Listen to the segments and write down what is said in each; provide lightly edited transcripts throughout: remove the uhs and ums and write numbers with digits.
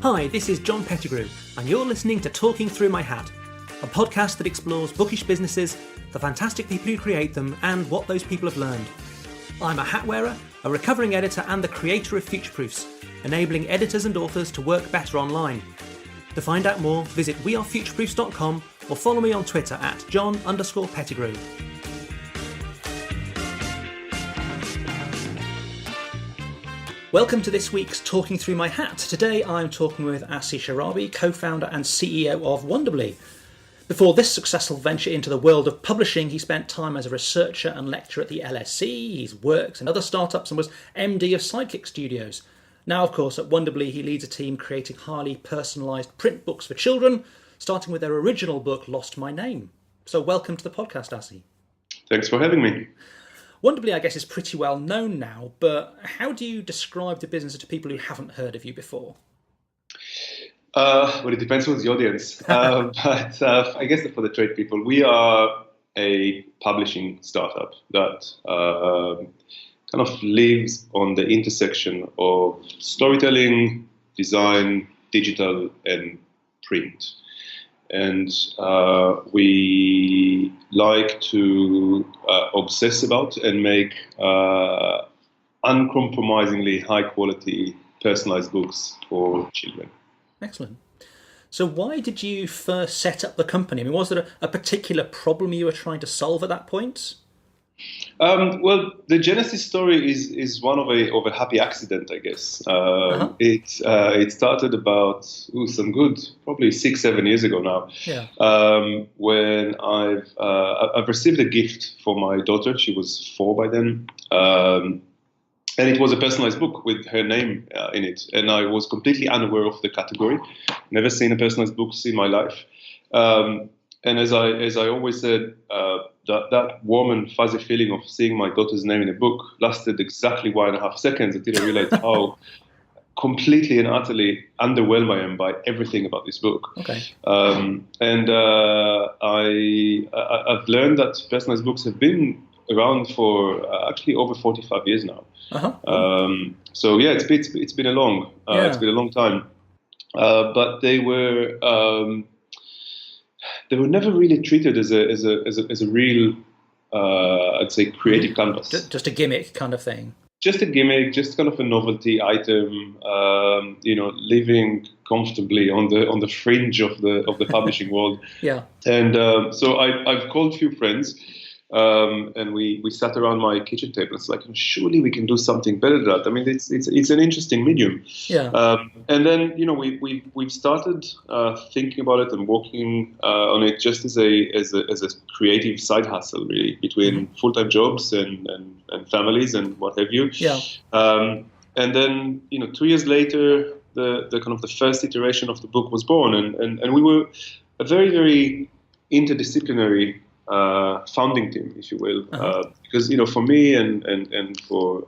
Hi, this is John Pettigrew, and you're listening to Talking Through My Hat, a podcast that explores bookish businesses, the fantastic people who create them, and what those people have learned. I'm a hat wearer, a recovering editor, and the creator of Future Proofs, enabling editors and authors to work better online. To find out more, visit wearefutureproofs.com or follow me on Twitter at John_Pettigrew. Welcome to this week's Talking Through My Hat. Today I'm talking with Asi Sharabi, co-founder and CEO of Wonderbly. Before this successful venture into the world of publishing, he spent time as a researcher and lecturer at the LSE. He's worked in other startups and was MD of Sidekick Studios. Now, of course, at Wonderbly, he leads a team creating highly personalised print books for children, starting with their original book, Lost My Name. So welcome to the podcast, Asi. Thanks for having me. Wonderbly, I guess, is pretty well known now, but how do you describe the business to people who haven't heard of you before? Well, it depends on the audience. But I guess for the trade people, we are a publishing startup that kind of lives on the intersection of storytelling, design, digital, and print. And we like to obsess about and make uncompromisingly high-quality personalized books for children. Excellent. So why did you first set up the company? I mean, was there a particular problem you were trying to solve at that point? Well, the genesis story is one of a happy accident, I guess. It started about some good, probably 6-7 years ago now. Yeah. When I've received a gift for my daughter. She was 4 by then, and it was a personalized book with her name in it. And I was completely unaware of the category. Never seen a personalized book in my life. And as I always said, that warm and fuzzy feeling of seeing my daughter's name in a book lasted exactly 1.5 seconds until I realized how completely and utterly underwhelmed I am by everything about this book. Okay. And I've learned that personalized books have been around for actually over 45 years now. So yeah, it's been a long time. But they were never really treated as a real, I'd say, creative canvas. Just a gimmick kind of thing. Just a gimmick, just kind of a novelty item. Living comfortably on the fringe of the publishing world. Yeah. And so I've called a few friends. And we sat around my kitchen table. It's like, surely we can do something better than that. I mean, it's an interesting medium. Yeah. And then we've started thinking about it and working on it just as a creative side hustle, really, between full-time jobs and families and what have you. Yeah. And then 2 years later, the kind of the first iteration of the book was born, and we were a very, very interdisciplinary founding team, if you will, because for me and for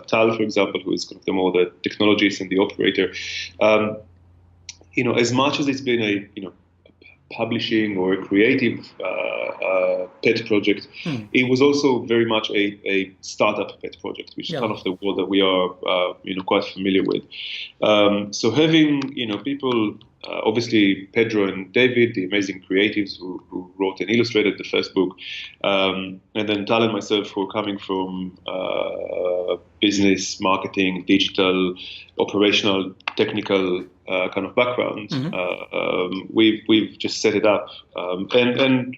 Tal, for example, who is kind of the technologist and the operator, as much as it's been a publishing or a creative pet project, it was also very much a startup pet project, which is kind of the world that we are quite familiar with. So having people. Obviously, Pedro and David, the amazing creatives who wrote and illustrated the first book, and then Tal and myself, who are coming from business, marketing, digital, operational, technical kind of background. We've just set it up, and when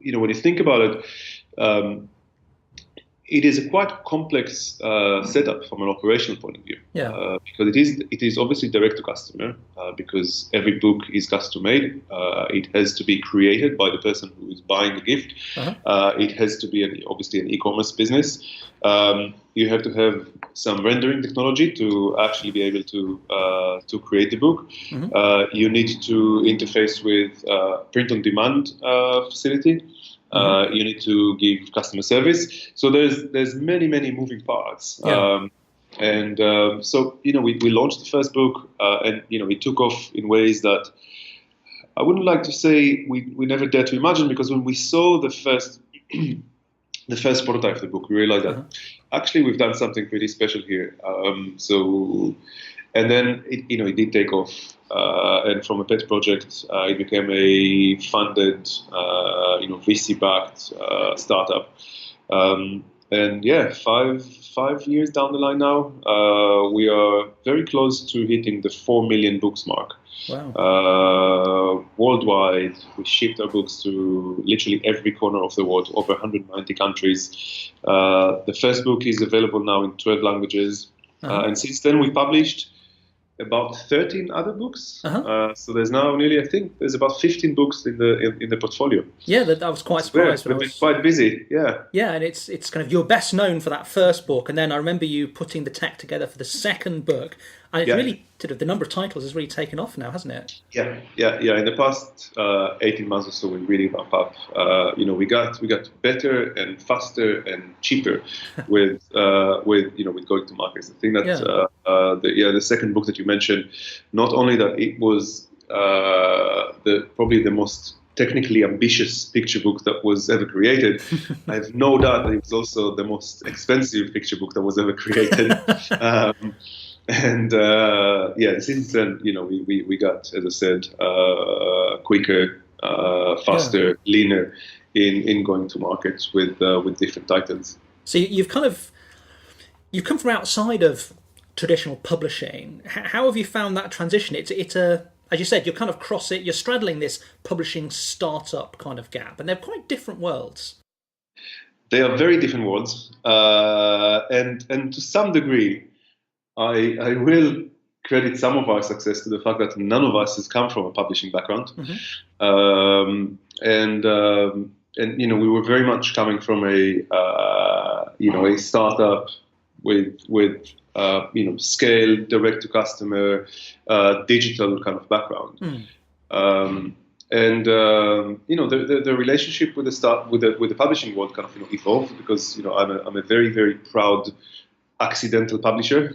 you think about it. It is a quite complex setup from an operational point of view, because it is obviously direct to customer, because every book is custom made. It has to be created by the person who is buying the gift. It has to be obviously an e-commerce business. You have to have some rendering technology to actually be able to create the book. You need to interface with print-on-demand facility. You need to give customer service. So there's many moving parts. So we launched the first book, and it took off in ways that I wouldn't like to say we never dared to imagine, because when we saw the first prototype of the book, we realized that actually, we've done something pretty special here. And then it did take off, and from a pet project, it became a funded, VC-backed startup. And yeah, five years down the line now, we are very close to hitting the 4 million books mark. Wow. Worldwide, we shipped our books to literally every corner of the world, over 190 countries. The first book is available now in 12 languages. And since then, we published about 13 other books. So there's now I think there's about 15 books in the portfolio. Yeah, I was quite surprised. We've been quite busy, yeah. Yeah, and it's kind of, you're best known for that first book, and then I remember you putting the tech together for the second book, and it's really, sort of, the number of titles has really taken off now, hasn't it? Yeah. In the past 18 months or so, we really ramped up. We got better and faster and cheaper with going to markets. I think that the second book that you mentioned, not only that it was probably the most technically ambitious picture book that was ever created, I have no doubt that it was also the most expensive picture book that was ever created. Since then, we got, as I said, quicker, faster, leaner in going to markets with different titles. So you've come from outside of traditional publishing. How have you found that transition? It's a, as you said, you're kind of you're straddling this publishing startup kind of gap, and they're quite different worlds. They are very different worlds, and to some degree, I will credit some of our success to the fact that none of us has come from a publishing background, and we were very much coming from a startup with scale, direct to customer, digital kind of background. The relationship with the publishing world kind of evolved, because I'm a very, very proud accidental publisher,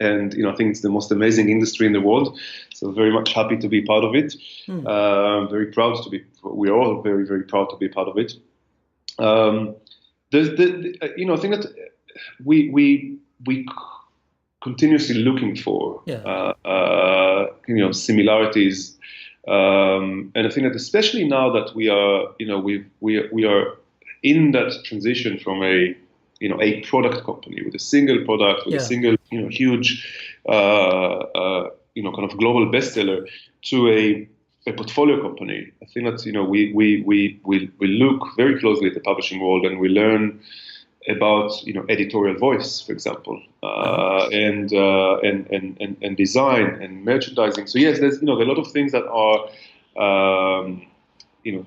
and I think it's the most amazing industry in the world. So very much happy to be part of it. Very proud to be. We're all very, very proud to be part of it. I think that we continuously looking for similarities, and I think that especially now that we are we are in that transition from a product company with a single product, with a single huge kind of global bestseller, to a portfolio company. I think that we look very closely at the publishing world, and we learn about editorial voice, for example, and design and merchandising. So yes, there's there are a lot of things that are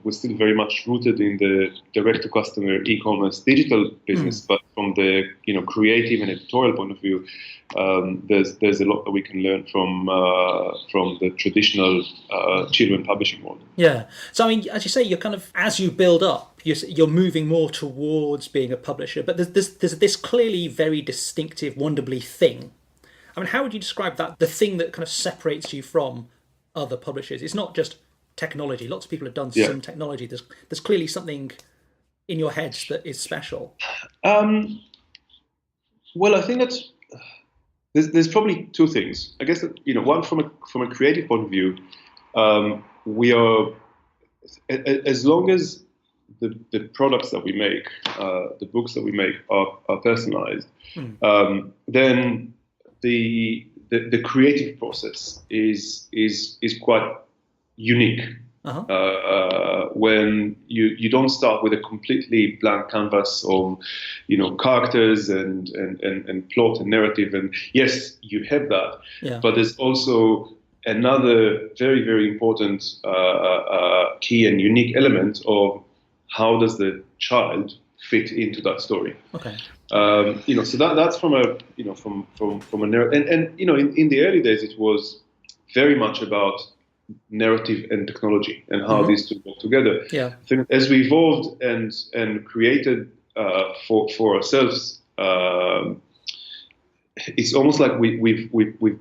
we're still very much rooted in the direct-to-customer e-commerce digital business, but from the creative and editorial point of view, there's a lot that we can learn from the traditional children publishing world. Yeah. So I mean, as you say, you're kind of, as you build up, you're moving more towards being a publisher. But there's this clearly very distinctive Wonderbly thing. I mean, how would you describe that? The thing that kind of separates you from other publishers. It's not just technology. Lots of people have done some technology. There's clearly something in your heads that is special. Well, I think that there's probably two things. I guess that, one from a creative point of view, we are, as long as the products that we make, the books that we make are personalized, then the creative process is quite unique. When you don't start with a completely blank canvas of characters and plot and narrative, and yes, you have that, but there's also another very, very important key and unique element of how does the child fit into that story. So that's from a from a narrative, and in the early days it was very much about narrative and technology and how these two work together. I think as we evolved and created for ourselves, it's almost like we've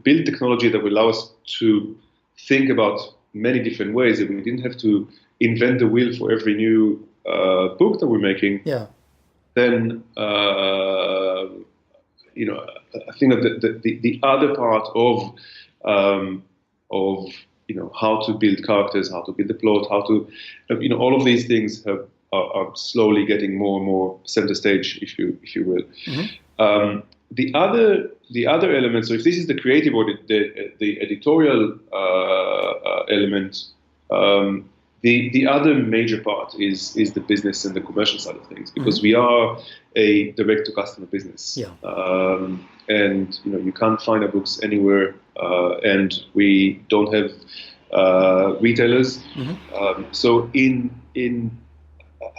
built technology that will allow us to think about many different ways, and we didn't have to invent the wheel for every new book that we're making. then I think that the other part of how to build characters, how to build the plot, how to all of these things are slowly getting more and more center stage, if you will. Mm-hmm. The other element. So if this is the creative or the editorial element. The other major part is the business and the commercial side of things, because mm-hmm. we are a direct-to-customer business, and you can't find our books anywhere, and we don't have retailers. Mm-hmm. So I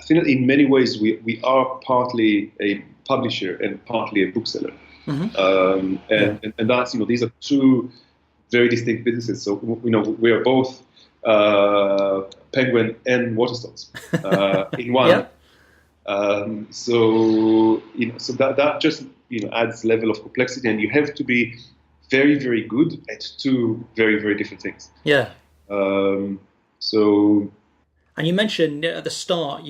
think that in many ways we are partly a publisher and partly a bookseller, mm-hmm. And that's these are two very distinct businesses. So we are both Penguin and Waterstones in one. Yep. So that just adds level of complexity, and you have to be very, very good at two very, very different things. Yeah. So. And you mentioned at the start,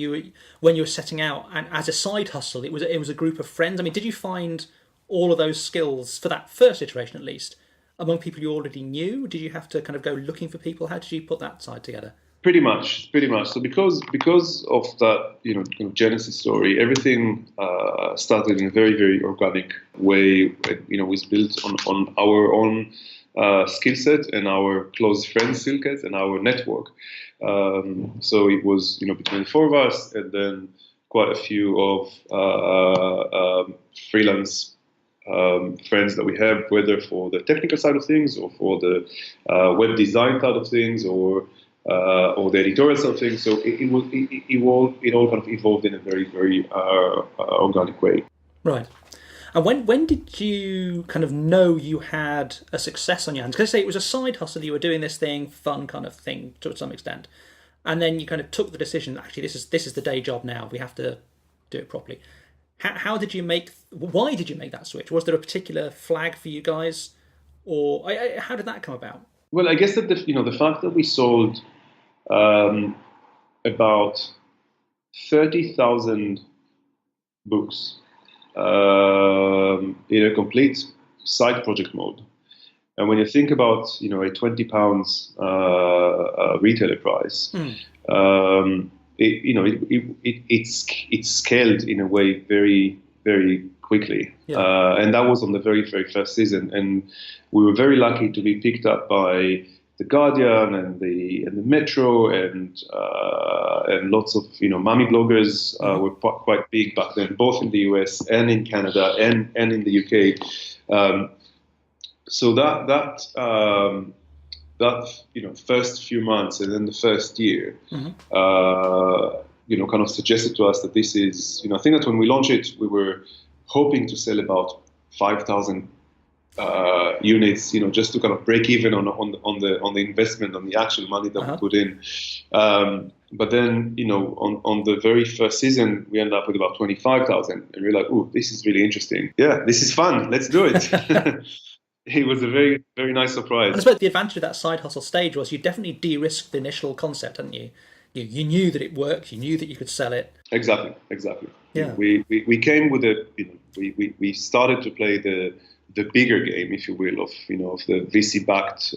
when you were setting out, and as a side hustle, it was a group of friends. I mean, did you find all of those skills for that first iteration, at least, among people you already knew? Did you have to kind of go looking for people? How did you put that side together? Pretty much. So because of that, genesis story, everything started in a very, very organic way. It was built on our own skill set and our close friends' skill set and our network. So it was, between the four of us, and then quite a few of freelance friends that we have, whether for the technical side of things or for the web design side of things or the editorial side of things. So it all kind of evolved in a very, very organic way. Right. And when did you kind of know you had a success on your hands? Because I say it was a side hustle, you were doing this thing, fun kind of thing to some extent, and then you kind of took the decision, actually this is the day job now, we have to do it properly. Why did you make that switch? Was there a particular flag for you guys, or how did that come about? Well, I guess that the fact that we sold about 30,000 books in a complete side project mode, and when you think about a £20 retailer price. It's scaled in a way very, very quickly, and that was on the very, very first season. And we were very lucky to be picked up by the Guardian and the Metro and lots of mommy bloggers were quite big back then, both in the US and in Canada and in the UK. So that first few months and then the first year, kind of suggested to us that this is, I think that when we launched it, we were hoping to sell about 5,000 units, just to kind of break even on the investment, on the actual money that we put in. But then, on the very first season, we ended up with about 25,000, and we were like, "Ooh, this is really interesting. Yeah, this is fun. Let's do it." It was a very, very nice surprise. And I suppose the advantage of that side hustle stage was you definitely de-risked the initial concept, hadn't you? You knew that it worked. You knew that you could sell it. Exactly. Yeah. We came with we started to play the bigger game, if you will, of the VC-backed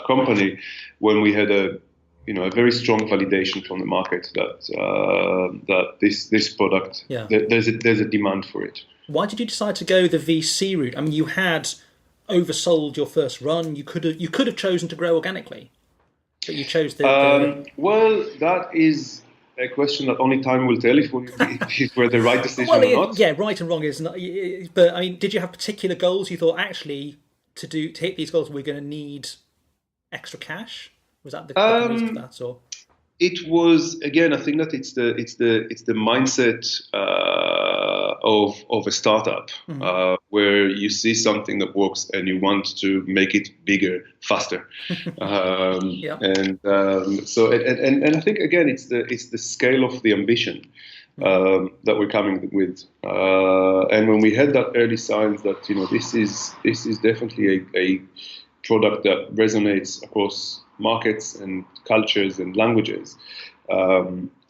company, when we had a very strong validation from the market that this product, there's a demand for it. Why did you decide to go the VC route? I mean, you had oversold your first run. You could have chosen to grow organically, but you chose the. Well, that is a question that only time will tell if we're the right decision or not. Yeah, right and wrong is not. But I mean, did you have particular goals? You thought actually to hit these goals, we're going to need extra cash. Was that the reason for that, or? It was, again, I think that it's the mindset of a startup, where you see something that works and you want to make it bigger, faster. And I think, again, it's the scale of the ambition that we're coming with. And when we had that early signs that this is definitely a product that resonates across markets and cultures and languages,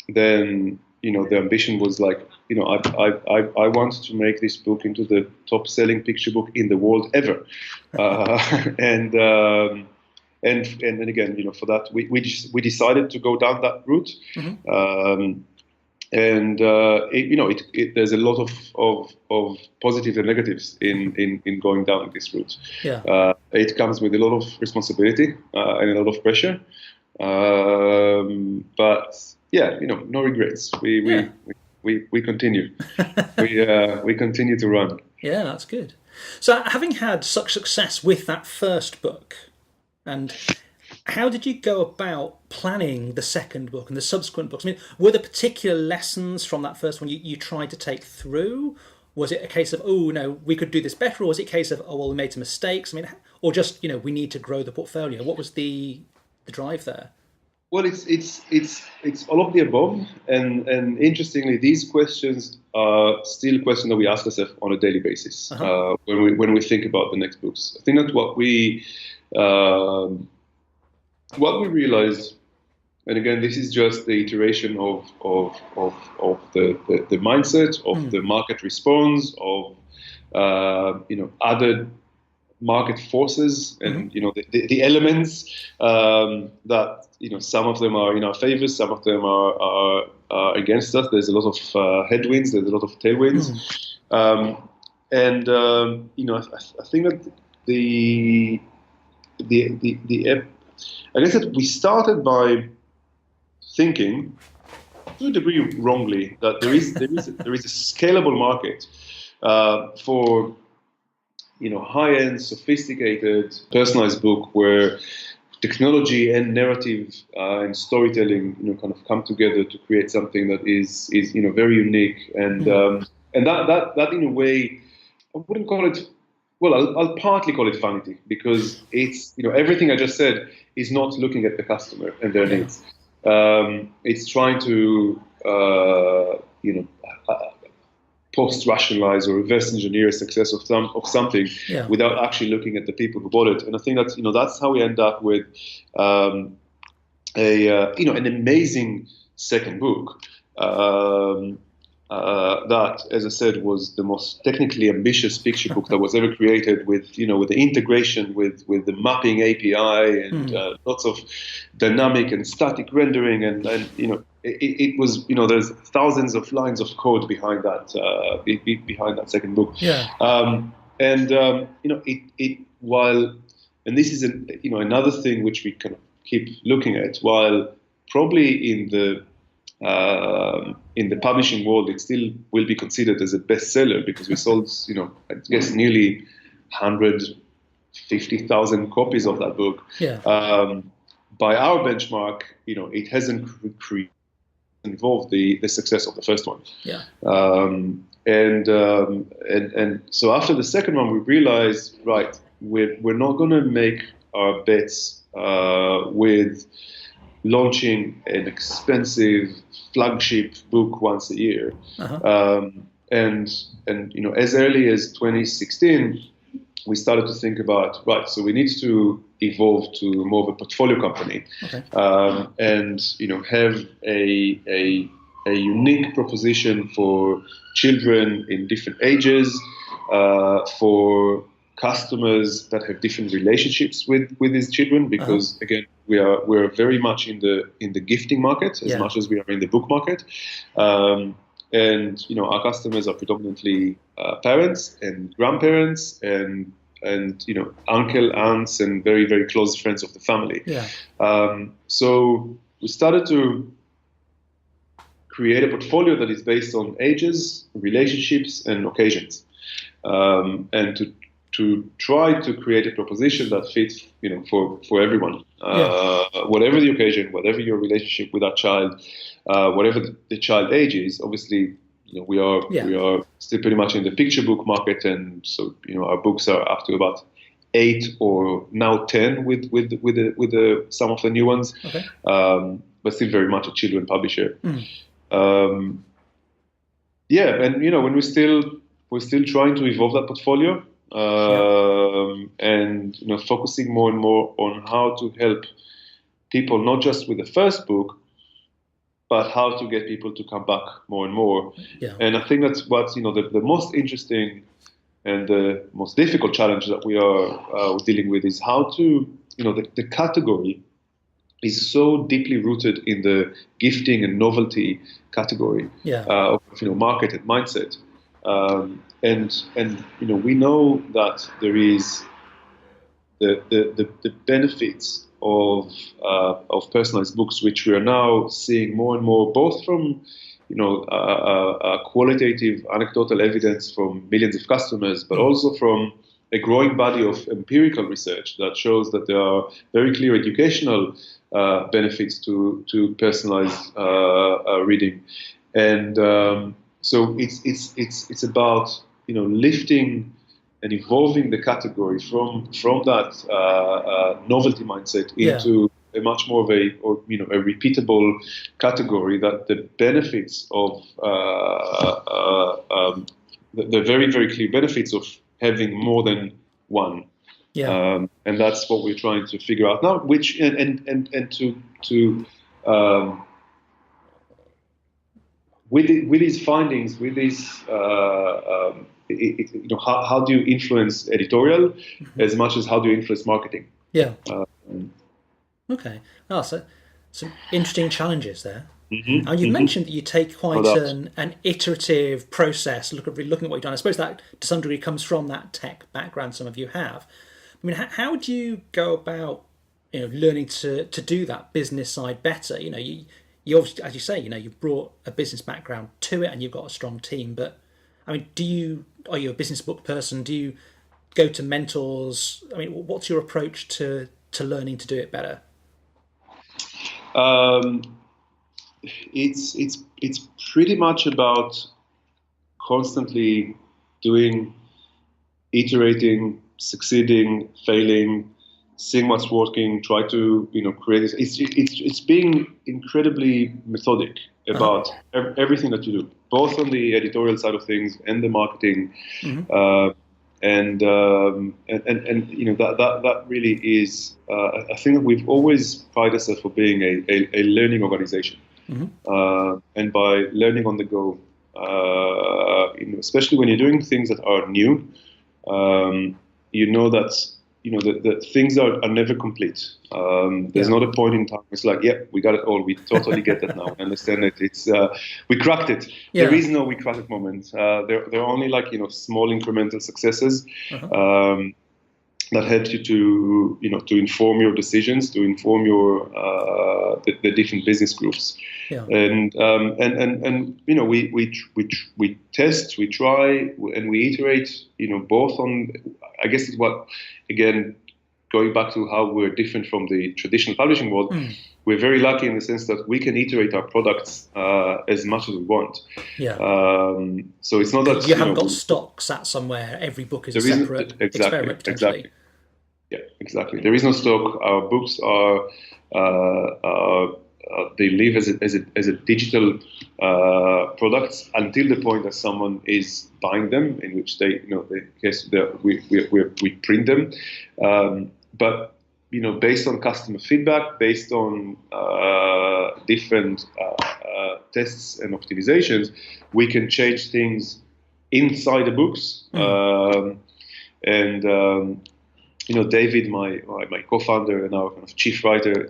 then the ambition was like, I want to make this book into the top-selling picture book in the world ever, and then again, for that we decided to go down that route. Mm-hmm. There's a lot of positives and negatives in going down this route. Yeah. It comes with a lot of responsibility and a lot of pressure. But yeah, no regrets. We continue. we continue to run. Yeah, that's good. So, having had such success with that first book, and how did you go about planning the second book and the subsequent books? I mean, were there particular lessons from that first one you tried to take through? Was it a case of, oh, no, we could do this better? Or was it a case of, oh, well, we made some mistakes? I mean, or just, we need to grow the portfolio? What was the drive there? Well, it's all of the above. And interestingly, these questions are still questions that we ask ourselves on a daily basis. Uh-huh. When we think about the next books. I think that what we realized, and again, this is just the iteration of the mindset, of the market response, of other market forces, and the elements that some of them are in our favor, some of them are against us. There's a lot of headwinds, there's a lot of tailwinds, I think that I guess that we started by thinking, to a degree wrongly, that there is a scalable market for high-end, sophisticated, personalized book where technology and narrative and storytelling kind of come together to create something that is very unique, and that in a way, I wouldn't call it. Well, I'll partly call it vanity, because it's everything I just said is not looking at the customer and their needs. It's trying to post-rationalize or reverse engineer a success of something without actually looking at the people who bought it. And I think that that's how we end up with an amazing second book. That, as I said, was the most technically ambitious picture book that was ever created, with with the integration with the mapping API and lots of dynamic and static rendering, and it was there's thousands of lines of code behind that second book. And this is another thing which we kind of keep looking at, while probably in the publishing world, it still will be considered as a bestseller, because we sold, I guess, nearly 150,000 copies of that book. By our benchmark, it hasn't involved the success of the first one. And so after the second one, we realized, right, we're not going to make our bets with launching an expensive flagship book once a year. And as early as 2016, we started to think about, right, so we need to evolve to more of a portfolio company, and have a unique proposition for children in different ages, for customers that have different relationships with these children, because again, we're very much in the gifting market as much as we are in the book market, and our customers are predominantly parents and grandparents and uncle, aunts, and very, very close friends of the family. So we started to create a portfolio that is based on ages, relationships, and occasions, and to try to create a proposition that fits, for everyone, whatever the occasion, whatever your relationship with that child, whatever the child age is. Obviously, we are still pretty much in the picture book market, and so our books are up to about 8 or now 10 with some of the new ones, but still very much a children publisher. And when we're still trying to evolve that portfolio, and focusing more and more on how to help people, not just with the first book, but how to get people to come back more and more. Yeah. And I think that's what's the most interesting and the most difficult challenge that we are dealing with is how to the category is so deeply rooted in the gifting and novelty category of market and mindset. And we know that there is the benefits of personalized books, which we are now seeing more and more, both from qualitative anecdotal evidence from millions of customers, but also from a growing body of empirical research that shows that there are very clear educational benefits to personalized reading, and so it's about lifting and evolving the category from that novelty mindset into a much more of a repeatable category, that the benefits of the very, very clear benefits of having more than one. And that's what we're trying to figure out now. Which and to with these findings, with these how do you influence editorial as much as how do you influence marketing? Okay. So some interesting challenges there. And you mentioned that you take quite an iterative process, looking at what you've done. I suppose that to some degree comes from that tech background some of you have. I mean, how do you go about learning to do that business side better? You obviously, as you say, you've brought a business background to it and you've got a strong team. But I mean, are you a business book person? Do you go to mentors? I mean, what's your approach to learning to do it better? It's pretty much about constantly doing, iterating, succeeding, failing, seeing what's working, try to create. It's being incredibly methodic about everything that you do, both on the editorial side of things and the marketing, and that really is a thing that we've always prided ourselves for being a learning organization. And by learning on the go, especially when you're doing things that are new, that things are never complete. There's not a point in time it's like, we got it all. We totally get that now. I understand it. It's we cracked it. There is no we cracked it moment. There are only small incremental successes that help you to inform your decisions, to inform your the different business groups. And we test, we try, and we iterate. Both on, I guess it's what, again, going back to how we're different from the traditional publishing world, we're very lucky in the sense that we can iterate our products as much as we want. So it's not that you haven't got stock sat somewhere. Every book is a separate experiment potentially. Yeah, exactly. There is no stock. Our books are they live as a digital products until the point that someone is buying them, in which we print them. But based on customer feedback, based on different tests and optimizations, we can change things inside the books. David, my co-founder and our kind of chief writer,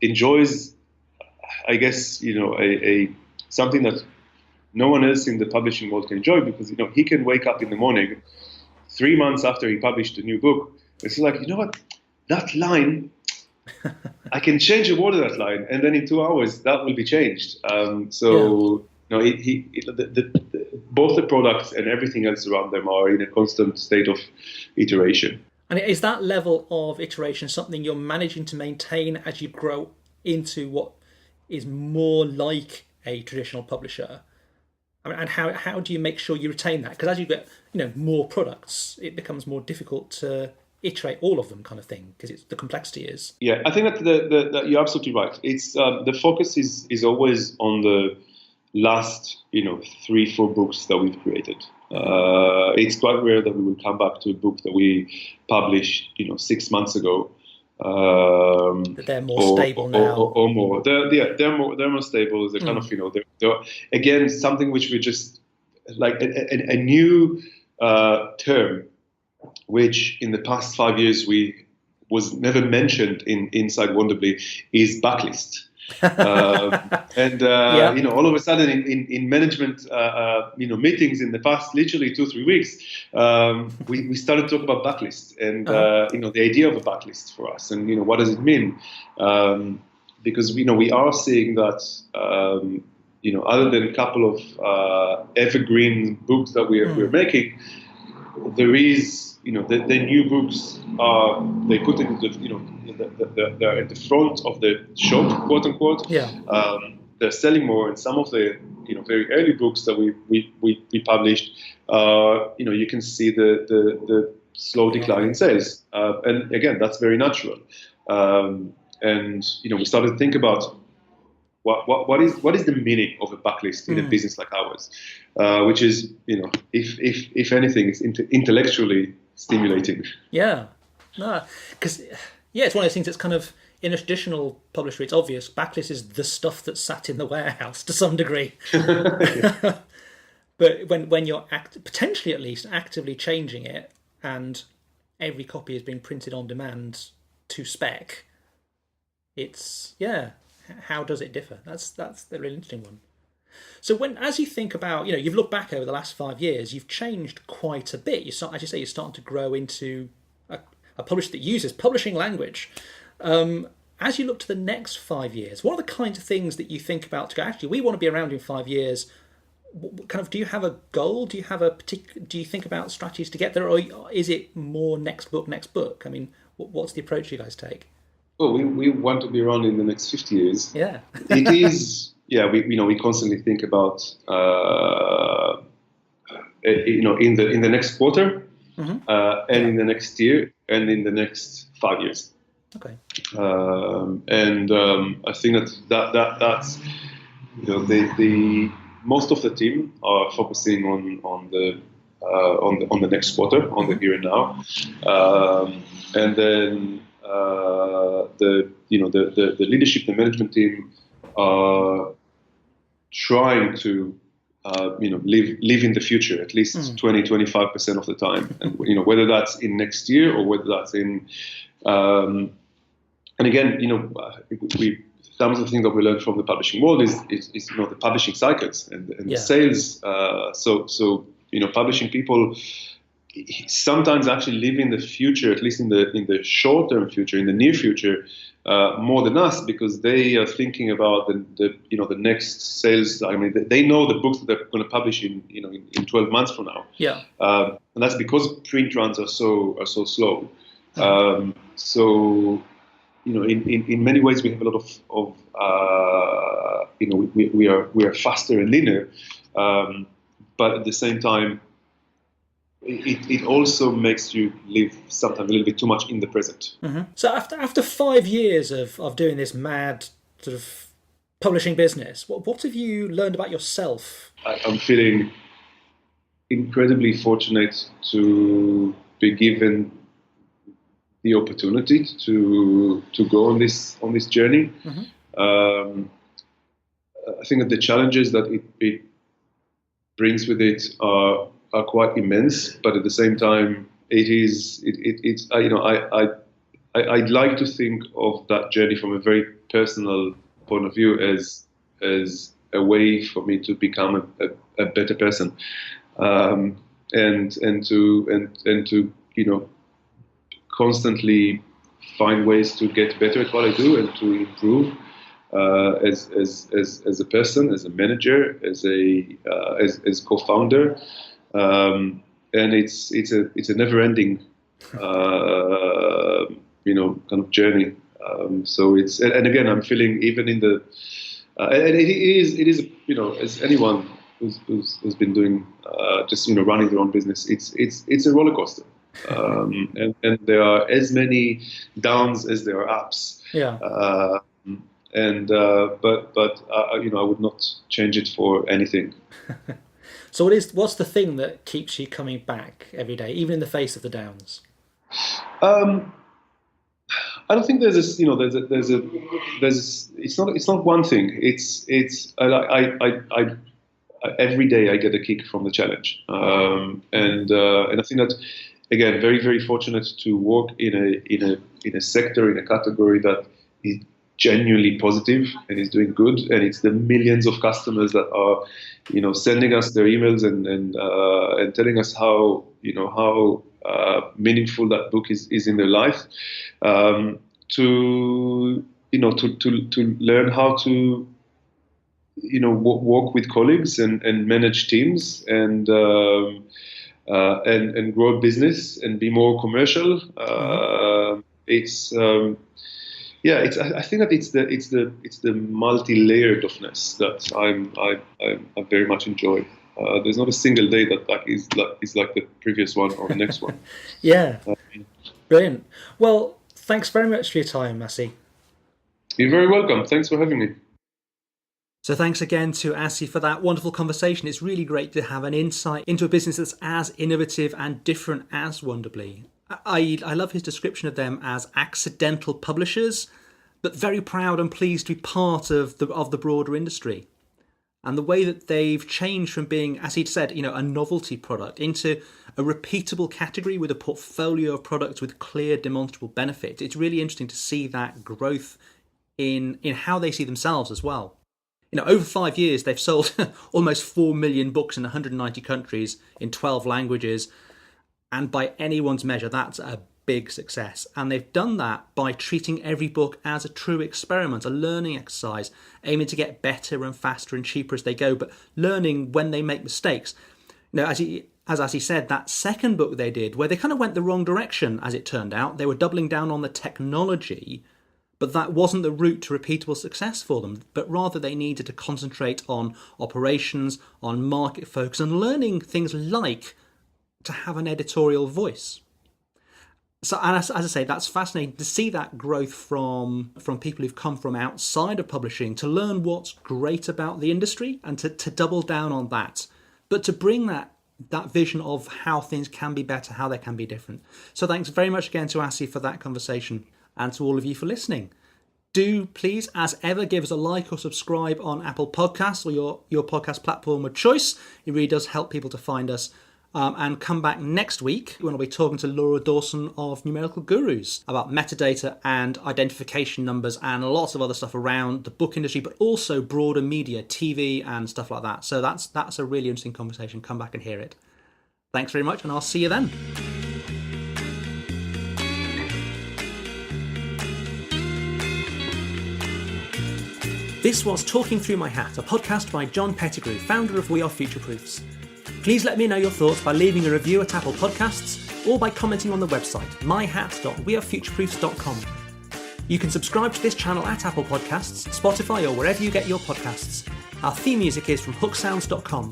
enjoys, I guess, a something that no one else in the publishing world can enjoy, because he can wake up in the morning 3 months after he published a new book. It's like, what, that line, I can change a word of that line, and then in 2 hours that will be changed. Both the products and everything else around them are in a constant state of iteration. And is that level of iteration something you're managing to maintain as you grow into what is more like a traditional publisher? I mean, and how do you make sure you retain that? Because as you get more products, it becomes more difficult to iterate all of them, kind of thing, because the complexity is. Yeah, I think that you're absolutely right. It's the focus is always on the last 3-4 books that we've created. It's quite rare that we will come back to a book that we published 6 months ago That they're more stable now, or more. They're more stable. They're kind of they're again something which we just like a new term, which in the past 5 years we was never mentioned inside Wonderbly, is backlist. All of a sudden in management meetings in the past literally 2-3 weeks, we started to talk about backlist and the idea of a backlist for us, and what does it mean, because we are seeing that other than a couple of evergreen books that we're making, there is the new books they put into they're at the front of the shop, quote unquote. They're selling more, and some of the very early books that we published, you can see the slow decline in sales, and again that's very natural. And we started to think about what is the meaning of a backlist in a business like ours, which is if anything, it's intellectually stimulating. Because it's one of those things that's kind of, in a traditional publisher, it's obvious. Backlist is the stuff that's sat in the warehouse to some degree. But when you're potentially at least actively changing it, and every copy is being printed on demand to spec, it's how does it differ? That's the really interesting one. So as you think about, you've looked back over the last 5 years, you've changed quite a bit. As you say, you're starting to grow into a publisher that uses publishing language. As you look to the next 5 years, what are the kinds of things that you think about to go, actually, we want to be around in 5 years? Do you have a goal? Do you have do you think about strategies to get there, or is it more next book? I mean, what's the approach you guys take? Well, we want to be around in the next 50 years. Yeah. It is. Yeah, we constantly think about in the next quarter, and in the next year, and in the next 5 years. Okay. I think that's the most of the team are focusing on the next quarter, on the here and now, and then the leadership, the management team are trying to live in the future at least 20-25% of the time, and whether that's in next year or whether that's in and again some of the things that we learned from the publishing world is the publishing cycles and the sales. So publishing people sometimes actually live in the future, at least in the short-term future, in the near future, more than us, because they are thinking about the next sales. I mean, they know the books that they're going to publish in 12 months from now. And that's because print runs are so slow. So in many ways we have a lot of we are faster and leaner, but at the same time, it also makes you live sometimes a little bit too much in the present. So after 5 years of doing this mad sort of publishing business, what have you learned about yourself? I'm feeling incredibly fortunate to be given the opportunity to go on this journey. I think that the challenges that it brings with it are quite immense, but at the same time, it's I'd like to think of that journey from a very personal point of view as a way for me to become a better person, and to constantly find ways to get better at what I do and to improve as a person, as a manager, as co-founder. And it's a never-ending kind of journey. So and again, I'm feeling even in the and it is as anyone who's been doing just running their own business, it's a roller coaster. And there are as many downs as there are ups. But I would not change it for anything. So what's the thing that keeps you coming back every day, even in the face of the downs? I don't think there's this, it's not one thing. I every day I get a kick from the challenge, and I think that, again, very, very fortunate to work in a sector, in a category that is genuinely positive and is doing good, and it's the millions of customers that are, sending us their emails and telling us how meaningful that book is in their life. To learn how to work with colleagues and manage teams and grow a business and be more commercial. I think that it's the multi-layeredness that I very much enjoy. There's not a single day that is like the previous one or the next one. Yeah, brilliant. Well, thanks very much for your time, Asi. You're very welcome. Thanks for having me. So thanks again to Asi for that wonderful conversation. It's really great to have an insight into a business that's as innovative and different as Wonderbly. I love his description of them as accidental publishers, but very proud and pleased to be part of the broader industry. And the way that they've changed from being, as he'd said, a novelty product into a repeatable category with a portfolio of products with clear demonstrable benefits. It's really interesting to see that growth in how they see themselves as well. Over 5 years, they've sold almost 4 million books in 190 countries in 12 languages. And by anyone's measure, that's a big success. And they've done that by treating every book as a true experiment, a learning exercise, aiming to get better and faster and cheaper as they go, but learning when they make mistakes. As Asi said, that second book they did, where they kind of went the wrong direction, as it turned out, they were doubling down on the technology, but that wasn't the route to repeatable success for them, but rather they needed to concentrate on operations, on market focus, and learning things like to have an editorial voice. So, and as I say, that's fascinating to see that growth from people who've come from outside of publishing to learn what's great about the industry and to double down on that, but to bring that vision of how things can be better, how they can be different. So thanks very much again to Asi for that conversation, and to all of you for listening. Do please, as ever, give us a like or subscribe on Apple Podcasts or your podcast platform of choice. It really does help people to find us. And come back next week when I'll be talking to Laura Dawson of Numerical Gurus about metadata and identification numbers and lots of other stuff around the book industry, but also broader media, TV and stuff like that. So that's a really interesting conversation. Come back and hear it. Thanks very much, and I'll see you then. This was Talking Through My Hat, a podcast by John Pettigrew, founder of We Are Future Proofs. Please let me know your thoughts by leaving a review at Apple Podcasts or by commenting on the website, myhat.wearefutureproofs.com. You can subscribe to this channel at Apple Podcasts, Spotify or wherever you get your podcasts. Our theme music is from hooksounds.com.